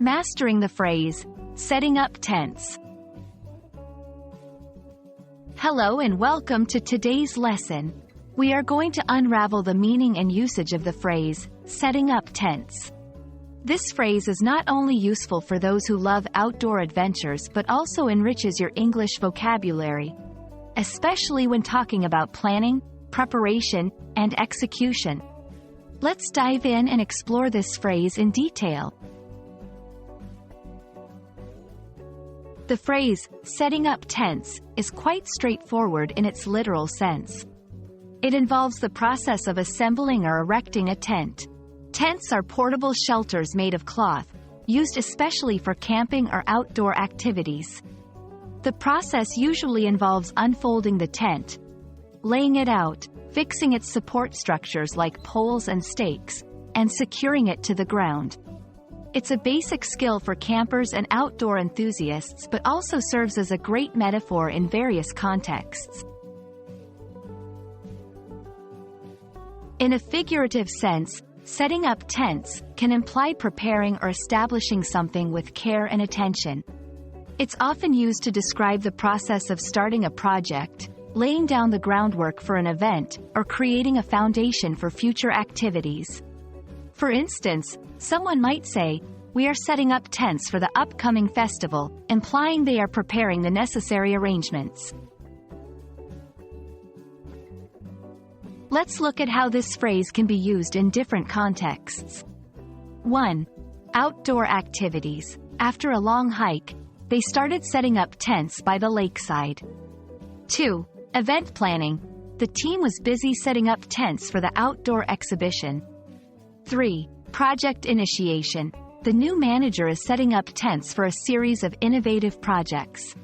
Mastering the phrase, setting up tents. Hello and welcome to today's lesson. We are going to unravel the meaning and usage of the phrase, setting up tents. This phrase is not only useful for those who love outdoor adventures but also enriches your English vocabulary, especially when talking about planning, preparation, and execution. Let's dive in and explore this phrase in detail. The phrase, setting up tents, is quite straightforward in its literal sense. It involves the process of assembling or erecting a tent. Tents are portable shelters made of cloth, used especially for camping or outdoor activities. The process usually involves unfolding the tent, laying it out, fixing its support structures like poles and stakes, and securing it to the ground. It's a basic skill for campers and outdoor enthusiasts but also serves as a great metaphor in various contexts. In a figurative sense, setting up tents can imply preparing or establishing something with care and attention. It's often used to describe the process of starting a project, laying down the groundwork for an event, or creating a foundation for future activities. For instance, someone might say, "We are setting up tents for the upcoming festival," implying they are preparing the necessary arrangements. Let's look at how this phrase can be used in different contexts. 1. Outdoor activities. After a long hike, they started setting up tents by the lakeside. 2. Event planning. The team was busy setting up tents for the outdoor exhibition. 3. Project initiation. The new manager is setting up tents for a series of innovative projects.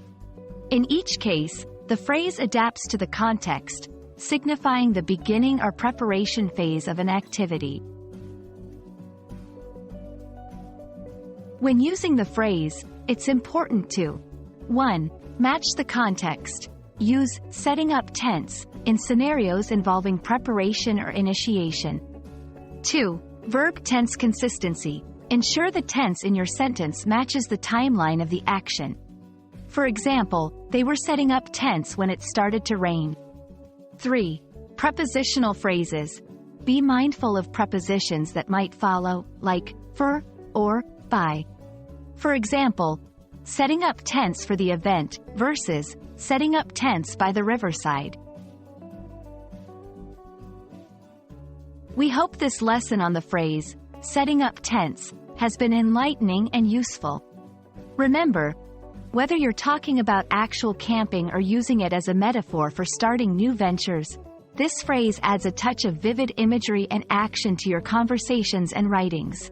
In each case, the phrase adapts to the context, signifying the beginning or preparation phase of an activity. When using the phrase, it's important to 1. Match the context. Use setting up tents in scenarios involving preparation or initiation. 2. Verb tense consistency. Ensure the tense in your sentence matches the timeline of the action. For example, they were setting up tents when it started to rain. 3. Prepositional phrases. Be mindful of prepositions that might follow, like for, or, by. For example, setting up tents for the event versus setting up tents by the riverside. We hope this lesson on the phrase, setting up tents, has been enlightening and useful. Remember, whether you're talking about actual camping or using it as a metaphor for starting new ventures, this phrase adds a touch of vivid imagery and action to your conversations and writings.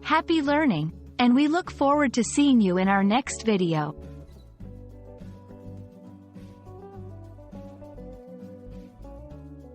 Happy learning, and we look forward to seeing you in our next video.